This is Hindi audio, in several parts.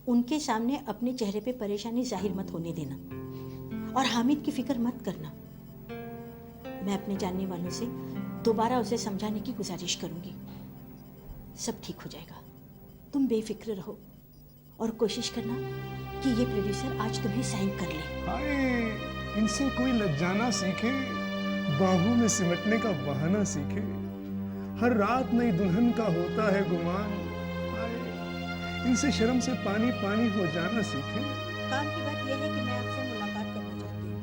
उनके सामने अपने चेहरे पे परेशानी जाहिर मत होने देना और हामिद की फिक्र मत करना। मैं अपने जानने वालों से दोबारा उसे समझाने की गुजारिश करूंगी। सब ठीक हो जाएगा, तुम बेफिक्र रहो और कोशिश करना कि ये प्रोड्यूसर आज तुम्हें साइन कर ले। हाय, इनसे कोई लज्जाना सीखे, बाहों में सिमटने का बहाना सीखे। हर रात नई दुल्हन का होता है गुमान। हाय, इनसे शर्म से पानी पानी हो जाना सीखे। काम की बात यह है कि मैं आपसे मुलाकात करना चाहती हूँ।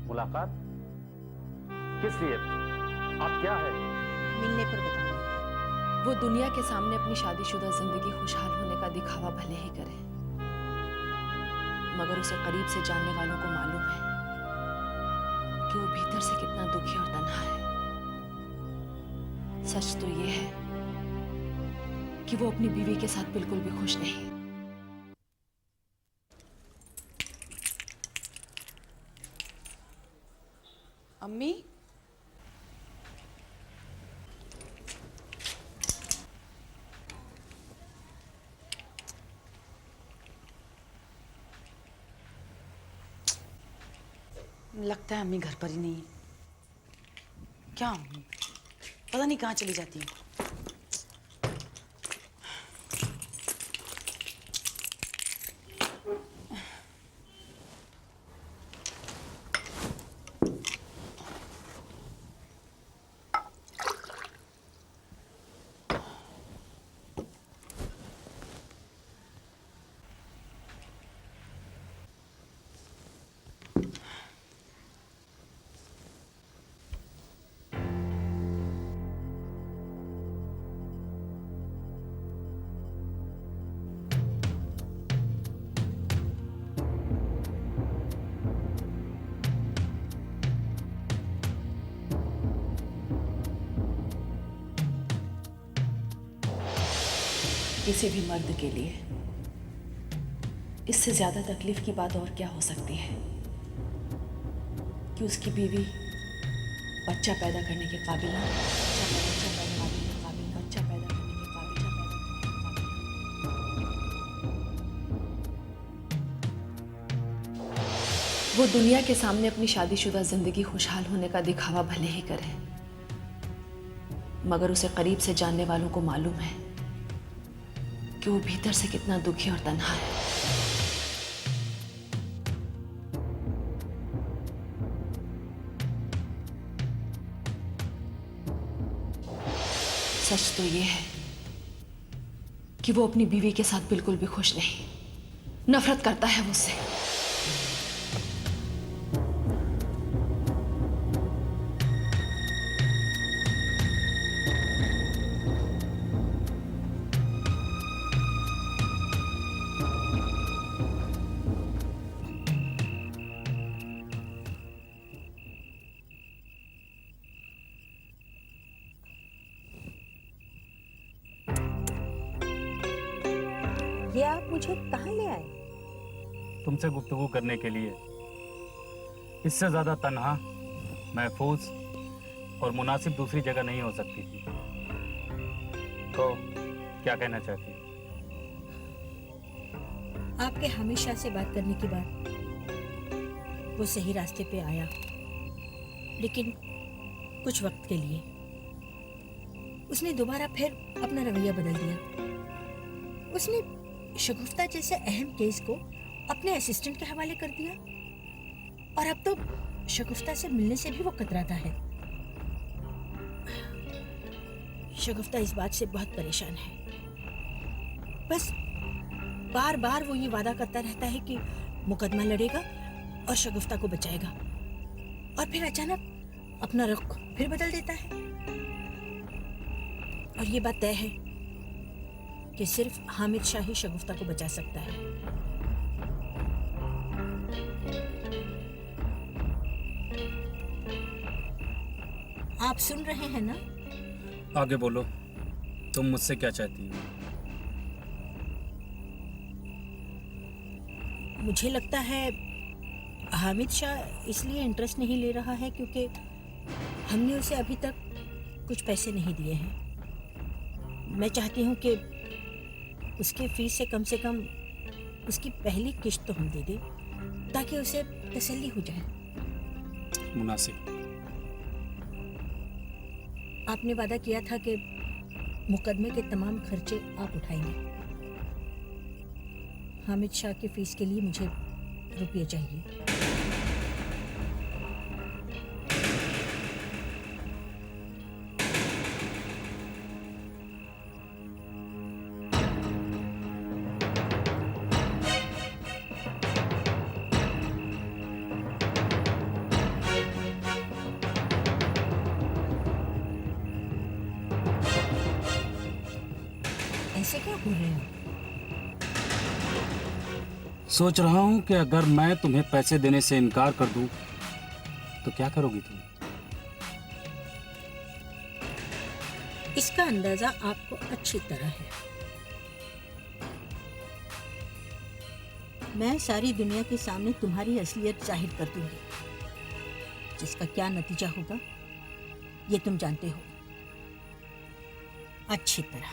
मुलाकात? किस लिए? आप क्या है? मिलने पर बताऊंगी। वो दुनिया के सामने अपनी शादीशुदा जिंदगी खुशहाल होने का दिखावा भले ही करे, मगर उसे करीब से जानने वालों को मालूम है कि वो भीतर से कितना दुखी और तन्हा है। सच तो ये है कि वो अपनी बीवी के साथ बिल्कुल भी खुश नहीं। अम्मी, लगता है अम्मी घर पर ही नहीं है। क्या अम्मी, पता नहीं कहाँ चली जाती है। किसी भी मर्द के लिए इससे ज्यादा तकलीफ की बात और क्या हो सकती है कि उसकी बीवी बच्चा पैदा करने के काबिल ना, बच्चा पैदा करने के काबिल, बच्चा पैदा करने के काबिल। वो दुनिया के सामने अपनी शादीशुदा जिंदगी खुशहाल होने का दिखावा भले ही करे, मगर उसे करीब से जानने वालों को मालूम है कि वो भीतर से कितना दुखी और तन्हा है। सच तो ये है कि वो अपनी बीवी के साथ बिल्कुल भी खुश नहीं, नफरत करता है मुझसे। ये आप मुझे कहाँ ले आए? तुमसे गुफ्तगू करने के लिए। इससे ज्यादा तन्हा, महफूज और मुनासिब दूसरी जगह नहीं हो सकती थी। तो क्या कहना चाहती हो? आपके हमेशा से बात करने के बाद वो सही रास्ते पे आया, लेकिन कुछ वक्त के लिए उसने दोबारा फिर अपना रवैया बदल दिया। उसने शगुफ्ता जैसे अहम केस को अपने असिस्टेंट के हवाले कर दिया और अब तो शगुफ्ता से मिलने से भी वो कतराता है। शगुफ्ता इस बात से बहुत परेशान है। बस बार बार वो ये वादा करता रहता है कि मुकदमा लड़ेगा और शगुफ्ता को बचाएगा, और फिर अचानक अपना रुख फिर बदल देता है। और ये बात तय है कि सिर्फ हामिद शाह ही शगुफ्ता को बचा सकता है। आप सुन रहे हैं ना? आगे बोलो, तुम मुझसे क्या चाहती हो? मुझे लगता है हामिद शाह इसलिए इंटरेस्ट नहीं ले रहा है क्योंकि हमने उसे अभी तक कुछ पैसे नहीं दिए हैं। मैं चाहती हूँ कि उसके फीस से कम उसकी पहली किश्त तो हम दे दें ताकि उसे तसल्ली हो जाए। मुनासिब, आपने वादा किया था कि मुकदमे के तमाम खर्चे आप उठाएंगे। हामिद शाह की फीस के लिए मुझे रुपये चाहिए। ऐसे क्या बोल रहे हैं? सोच रहा हूं कि अगर मैं तुम्हें पैसे देने से इनकार कर दूं तो क्या करोगी तुम? इसका अंदाजा आपको अच्छी तरह है। मैं सारी दुनिया के सामने तुम्हारी असलियत जाहिर कर दूंगी, जिसका क्या नतीजा होगा ये तुम जानते हो अच्छी तरह।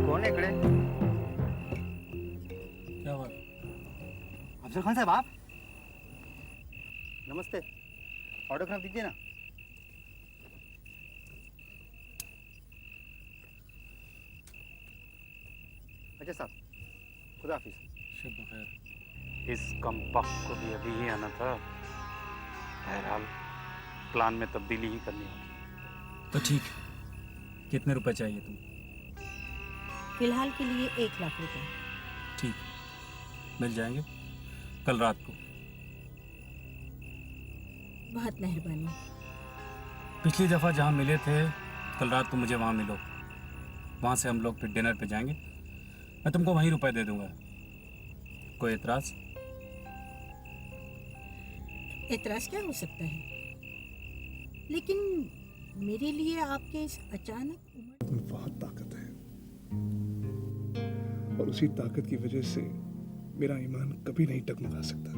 कोण आहे इकडे? क्या बात? अफजल खान साहब आप? नमस्ते, ऑटोग्राफ दीजिए ना। अच्छा साहब, खुदा हाफिज। शब बखैर। इस कम वक्त को भी अभी ही आना था। बहरहाल प्लान में तब्दीली ही करनी होगी। तो ठीक, कितने रुपए चाहिए तुम? फिलहाल के लिए 1 लाख रुपए। ठीक, मिल जाएंगे कल रात को। बहुत मेहरबानी। पिछली दफ़ा जहाँ मिले थे कल रात को मुझे वहाँ मिलो। वहाँ से हम लोग फिर डिनर पे जाएंगे। मैं तुमको वहीं रुपए दे दूंगा। कोई एतराज़? एतराज क्या हो सकता है, लेकिन मेरे लिए आपके इस अचानक उमड़ में बहुत ताकत है और उसी ताकत की वजह से मेरा ईमान कभी नहीं टकमगा सकता।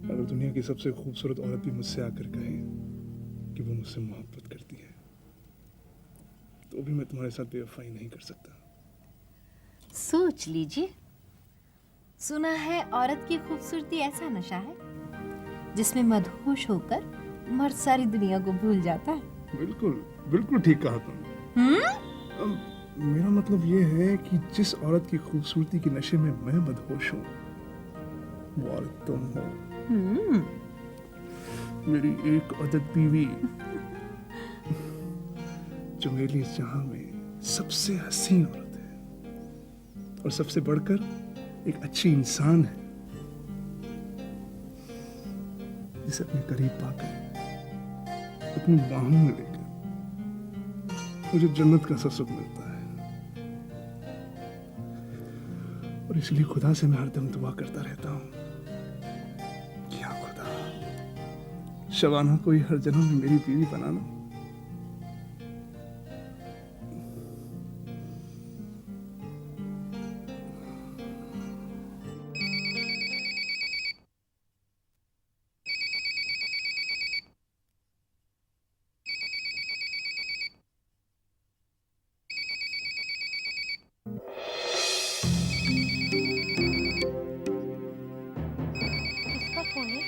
अगर दुनिया की सबसे खूबसूरत औरत भी मुझसे आकर कहे कि वो मुझसे मोहब्बत करती है तो भी मैं तुम्हारे साथ बेवफाई नहीं कर सकता। सोच लीजिए, सुना है औरत की खूबसूरती ऐसा नशा है जिसमें मदहोश होकर मर्द सारी दुनिया को भूल जाता है। बिल्कुल बिल्कुल ठीक कहा तुम। मेरा मतलब ये है कि जिस औरत की खूबसूरती के नशे में मैं मदहोश हूँ वो औरत तुम हो। मेरी एक अदद बीवी जो मेरे लिए जहां में सबसे हसीन औरत है और सबसे बढ़कर एक अच्छी इंसान है, जिसे अपने करीब पाकर अपनी बाहों में लेकर मुझे जन्नत का सा सुख मिलता है। और इसलिए खुदा से मैं हरदम दुआ करता रहता हूँ कि या खुदा शबाना को ही हर जन्म में मेरी बीवी बनाना। किसका फोन है?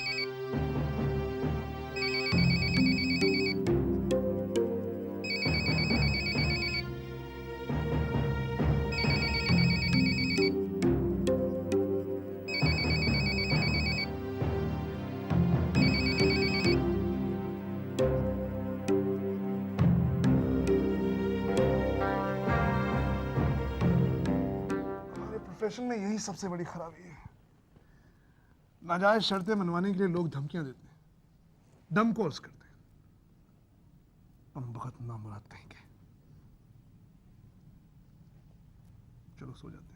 हमारे प्रोफेशन में यही सबसे बड़ी खराबी है। नाजायज शर्तें मनवाने के लिए लोग धमकियां देते हैं, डम कोर्स करते हैं। हम बहुत नामुराद कहेंगे। चलो सो जाते हैं।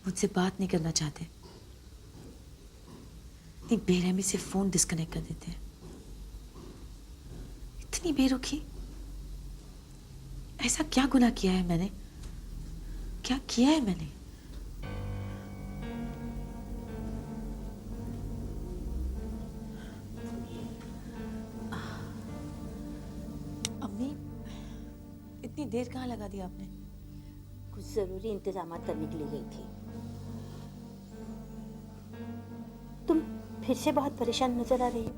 मुझसे बात नहीं करना चाहते, इतनी बेरहमी से फोन डिस्कनेक्ट कर देते हैं। इतनी बेरुखी, ऐसा क्या गुनाह किया है मैंने? क्या किया है मैंने? अम्मी, इतनी देर कहाँ लगा दी आपने? कुछ जरूरी इंतजाम करने के लिए गई थी। तुम फिर से बहुत परेशान नजर आ रही हो।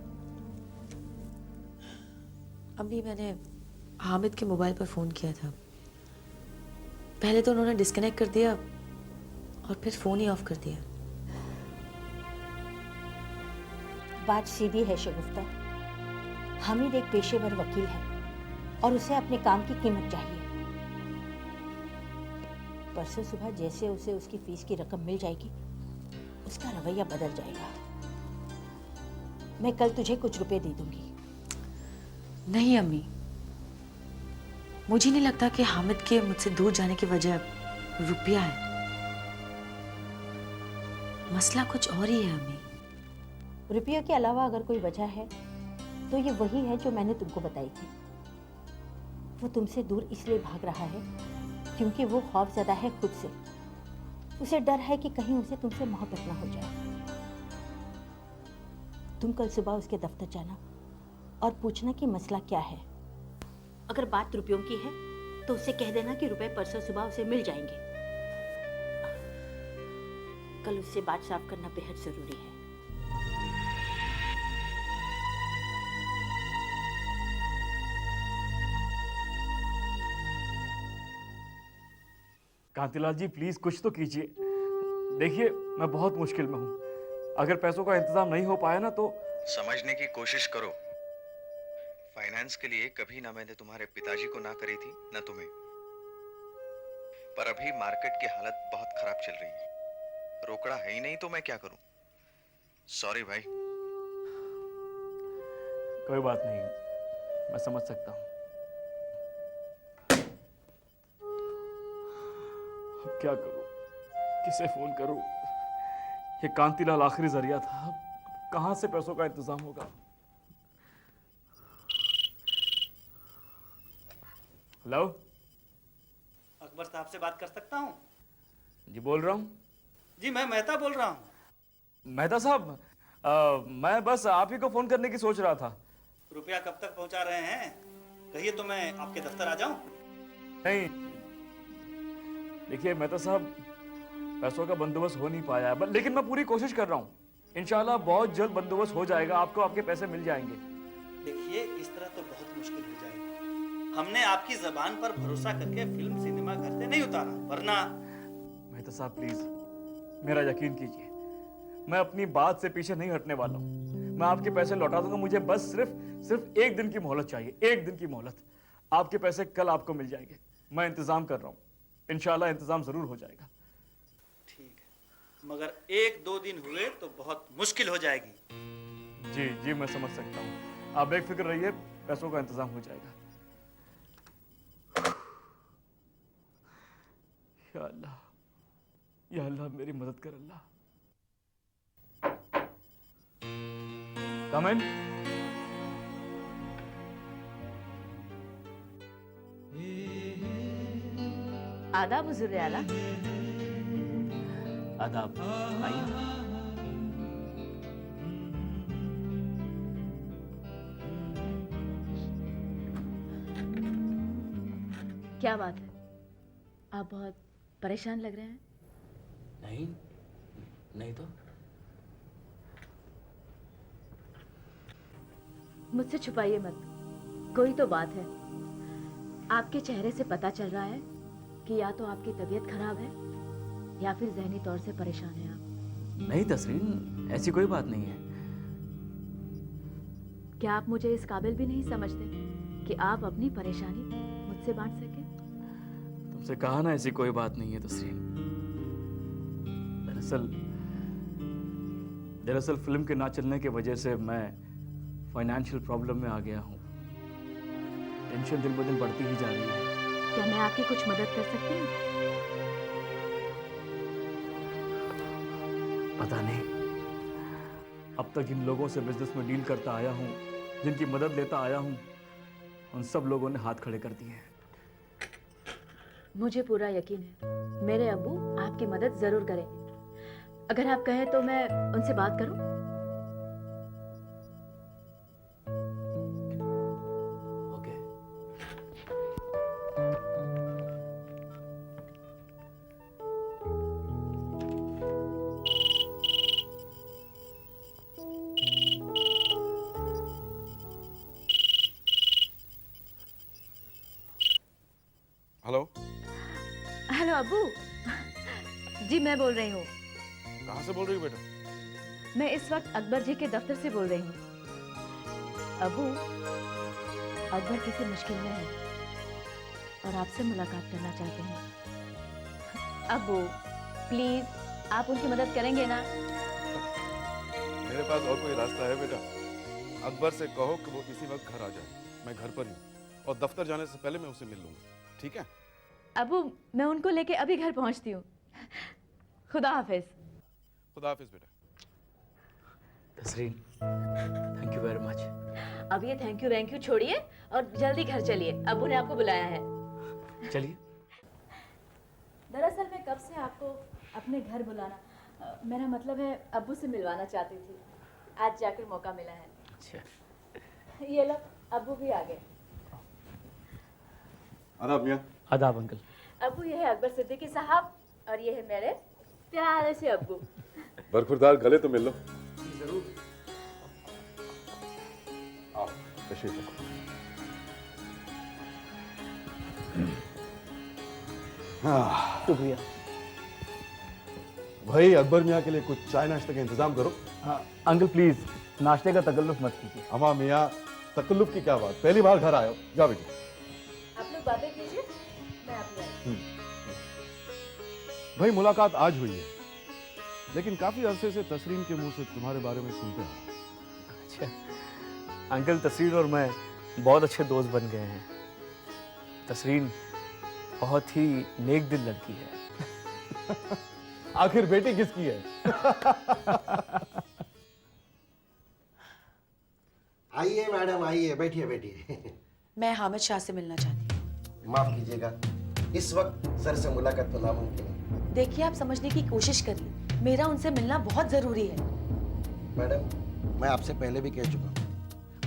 अम्मी, मैंने हामिद के मोबाइल पर फोन किया था। पहले तो उन्होंने डिस्कनेक्ट कर दिया और फिर फोन ही ऑफ कर दिया। बात सीधी है शगुफ्ता। हामिद एक पेशेवर वकील है और उसे अपने काम की कीमत चाहिए। परसों सुबह जैसे उसे उसकी फीस की रकम मिल जाएगी, उसका रवैया बदल जाएगा। मैं कल तुझे कुछ रुपए दे दूंगी। नहीं अम्मी, मुझे नहीं लगता कि हामिद के मुझसे दूर जाने की वजह रुपया है। मसला कुछ और ही है अम्मी। रुपयों के अलावा अगर कोई वजह है तो ये वही है जो मैंने तुमको बताई थी। वो तुमसे दूर इसलिए भाग रहा है क्योंकि वो खौफज़दा है खुद से। उसे डर है कि कहीं उसे तुमसे मोहब्बत ना हो जाए। तुम कल सुबह उसके दफ्तर जाना और पूछना कि मसला क्या है। अगर बात रुपयों की है तो उससे कह देना कि रुपए परसों सुबह उसे मिल जाएंगे। कल उससे बात साफ करना बेहद जरूरी है। कांतिलाल जी प्लीज कुछ तो कीजिए। देखिए मैं बहुत मुश्किल में हूँ। अगर पैसों का इंतजाम नहीं हो पाया ना तो समझने की कोशिश करो। फाइनेंस के लिए कभी ना मैंने तुम्हारे पिताजी को ना करी थी ना तुम्हें, पर अभी मार्केट की हालत बहुत खराब चल रही है। रोकड़ा है ही नहीं तो मैं क्या करूं? सॉरी भाई। कोई बात नहीं, मैं समझ सकता हूँ। अब क्या करूं, किसे फोन करूं? ये कांतिलाल आखिरी जरिया था। अब कहां से पैसों का इंतजाम होगा? हेलो, अकबर साहब से बात कर सकता हूँ? जी बोल रहा हूँ। जी मैं मेहता बोल रहा हूँ। मेहता साहब, मैं बस आप ही को फोन करने की सोच रहा था। रुपया कब तक पहुँचा रहे हैं? कहिए तो मैं आपके दफ्तर आ जाऊँ? नहीं, देखिए मेहता साहब, पैसों का बंदोबस्त हो नहीं पाया है, लेकिन मैं पूरी कोशिश कर रहा हूँ। इंशाल्लाह बहुत जल्द बंदोबस्त हो जाएगा, आपको आपके पैसे मिल जाएंगे। देखिए इस तरह तो बहुत मुश्किल हो जाएगा। हमने आपकी जबान पर भरोसा करके फिल्म सिनेमा घर से नहीं उतारा, वरना। मेहता साहब प्लीज मेरा यकीन कीजिए, मैं अपनी बात से पीछे नहीं हटने वाला हूँ। मैं आपके पैसे लौटा दूंगा। मुझे बस सिर्फ एक दिन की मोहलत चाहिए, एक दिन की मोहलत। आपके पैसे कल आपको मिल जाएंगे। मैं इंतजाम कर रहा हूँ, इंशाल्लाह इंतजाम जरूर हो जाएगा। ठीक है, मगर 1-2 दिन हुए तो बहुत मुश्किल हो जाएगी। जी जी मैं समझ सकता हूँ, आप बेफिक्र रहिए, पैसों का इंतजाम हो जाएगा। या अल्लाह मेरी मदद कर अल्लाह। कम इन। आदाब हुज़ूर आला। आदाब, आइए। क्या बात है, आप बहुत परेशान लग रहे हैं। नहीं नहीं तो। मुझसे छुपाइए मत, कोई तो बात है। आपके चेहरे से पता चल रहा है कि या तो आपकी तबीयत खराब है या फिर जहनी तौर से परेशान हैं आप? नहीं तस्रीन, ऐसी कोई बात नहीं है। क्या आप मुझे इस काबिल भी नहीं समझते कि आप अपनी परेशानी मुझसे बांट सके? तुमसे कहा ना, ऐसी कोई बात नहीं है तस्रीन। दरअसल फिल्म के ना चलने की वजह से मैं फाइनेंशियल प्रॉब्लम में आ गया हूँ। टेंशन दिन ब दिन बढ़ती ही जा रही है। क्या मैं आपकी कुछ मदद कर सकती हूँ? पता नहीं, अब तक जिन लोगों से बिजनेस में डील करता आया हूँ, जिनकी मदद लेता आया हूँ, उन सब लोगों ने हाथ खड़े कर दिए हैं। मुझे पूरा यकीन है मेरे अब्बू आपकी मदद जरूर करेंगे। अगर आप कहें तो मैं उनसे बात करूं? ओके। हेलो। हेलो अब्बू। जी मैं बोल रही हूँ। कहाँ से बोल रही हो बेटा? मैं इस वक्त अकबर जी के दफ्तर से बोल रही हूँ। अब्बू, अकबर किसी मुश्किल में है और आपसे मुलाकात करना चाहते हैं। अब्बू प्लीज आप उनकी मदद करेंगे ना? मेरे पास और कोई रास्ता है बेटा? अकबर से कहो कि वो इसी वक्त घर आ जाए। मैं घर पर हूँ और दफ्तर जाने से पहले मैं उसे मिल लूंगा, ठीक है? अब्बू मैं उनको लेके अभी घर पहुँचती हूँ। खुदा हाफिज। खुदा हाफिज बेटा। तस्रीन, थैंक यू वेरी मच। अब ये थैंक यू छोड़िए और जल्दी घर चलिए, अब्बू ने आपको बुलाया है। चलिए। दरअसल मैं कब से आपको अपने घर बुलाना, मेरा मतलब है अब्बू से मिलवाना चाहती थी। आज जाकर मौका मिला है। अच्छा। ये लो, अब्बू भी आ गए। आदाब मियां। आदाब अंकल। अब्बू ये है अकबर सिद्दीकी साहब और ये है मेरे प्यारे से अब्बू। बरखुरदार गले तो मिल लो। जरूर। आओ तशरीफ रखो। हाँ शुक्रिया। भाई अकबर मियाँ के लिए कुछ चाय नाश्ते का इंतजाम करो। हाँ अंकल प्लीज, नाश्ते का तकल्लुफ मत कीजिए। अमा मियाँ, तकल्लुफ की क्या बात, पहली बार घर आए हो। जाओ बेटी। आप लोग बातें कीजिए, मैं आप लाई। भाई मुलाकात आज हुई है, लेकिन काफी अरसे से तस्रीन के मुंह से तुम्हारे बारे में सुनते हैं। अच्छा अंकल, तस्रीन और मैं बहुत अच्छे दोस्त बन गए हैं। तस्रीन बहुत ही नेक दिल लड़की है। आखिर बेटी किसकी है? आइए मैडम, आइए, बैठिए बैठिए। मैं हामिद शाह से मिलना चाहती हूँ। माफ कीजिएगा, इस वक्त सर से मुलाकात तो नामुमकिन है। देखिए आप समझने की कोशिश करिए, मेरा उनसे मिलना बहुत जरूरी है। मैडम मैं आपसे पहले भी कह चुका हूँ,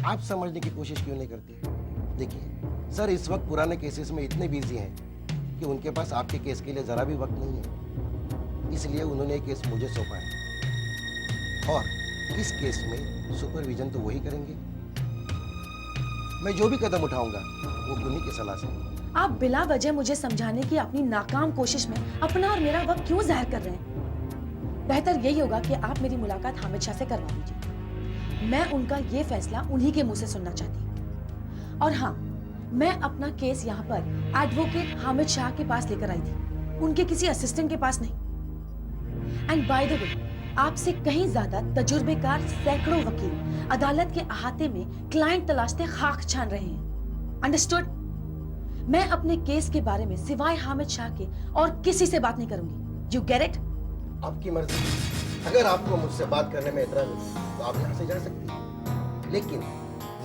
आप समझने की कोशिश क्यों नहीं करती? देखिए सर इस वक्त पुराने केसेस में इतने बिजी हैं कि उनके पास आपके केस के लिए जरा भी वक्त नहीं है। इसलिए उन्होंने ये केस मुझे सौंपा है और इस केस में सुपरविजन तो वही करेंगे। मैं जो भी कदम उठाऊंगा वो उन्हीं की सलाह से। आप बिला वजह मुझे समझाने की अपनी नाकाम कोशिश में अपना और मेरा वक्त क्यों जाहिर कर रहे हैं? बेहतर यही होगा कि आप मेरी मुलाकात हामिद शाह से करवा दीजिए। मैं उनका ये फैसला उन्हीं के मुंह से सुनना चाहती हूँ। और हाँ, मैं अपना केस यहाँ पर एडवोकेट हामिद शाह के पास लेकर आई थी, उनके किसी असिस्टेंट के पास नहीं। एंड बाय द वे, आपसे कहीं ज्यादा तजुर्बेकार सैकड़ों वकील अदालत के अहाते में क्लाइंट तलाशते खाक छान रहे हैं। अंडरस्टूड? मैं अपने केस के बारे में सिवाय हामिद शाह के और किसी से बात नहीं करूंगी। You get it? आपकी मर्जी। अगर आपको मुझसे बात करने में इतराज हो तो आप यहाँ से जा सकती हैं, लेकिन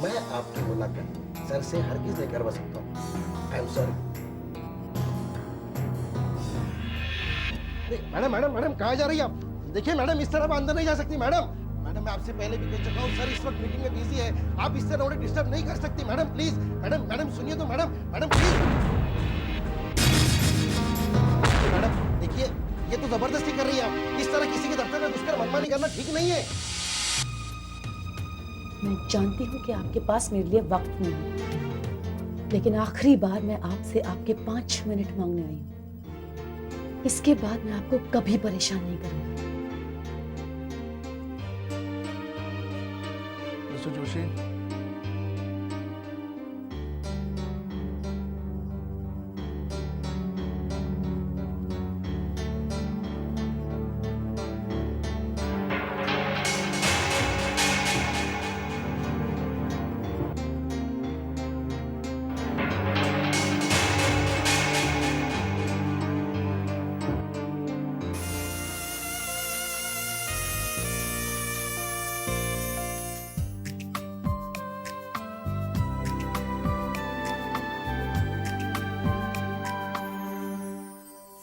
मैं आपकी मुलाकात सर से हर किसी से करवा सकता हूँ। I am sorry. Madam madam madam कहाँ जा रही है आप? देखिए मैडम, इस तरह अंदर नहीं जा सकती। मैडम मैडम मैं आपसे पहले भी कह चुका हूँ, सर इस वक्त मीटिंग में बिजी है, आप इस तरह उन्हें डिस्टर्ब नहीं कर सकती। मैडम प्लीज, मैडम मैडम सुनिए तो मैडम, मैडम प्लीज। मैडम देखिए, ये तो जबरदस्ती कर रही है आप। इस तरह किसी के दफ्तर में घुसकर मनमानी करना ठीक नहीं है। मैं जानती हूँ कि आपके पास मेरे लिए वक्त नहीं है, लेकिन आखिरी बार मैं आपसे आपके 5 मिनट मांगने आई हूँ। इसके बाद मैं आपको कभी परेशान नहीं करूंगी। मिस्टर जोशी,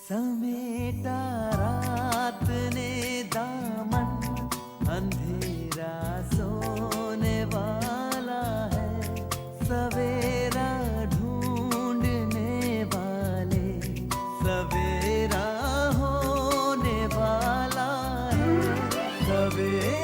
समेटा रात ने दामन, अंधेरा सोने वाला है, सवेरा ढूंढने वाले, सवेरा होने वाला है, सवेरा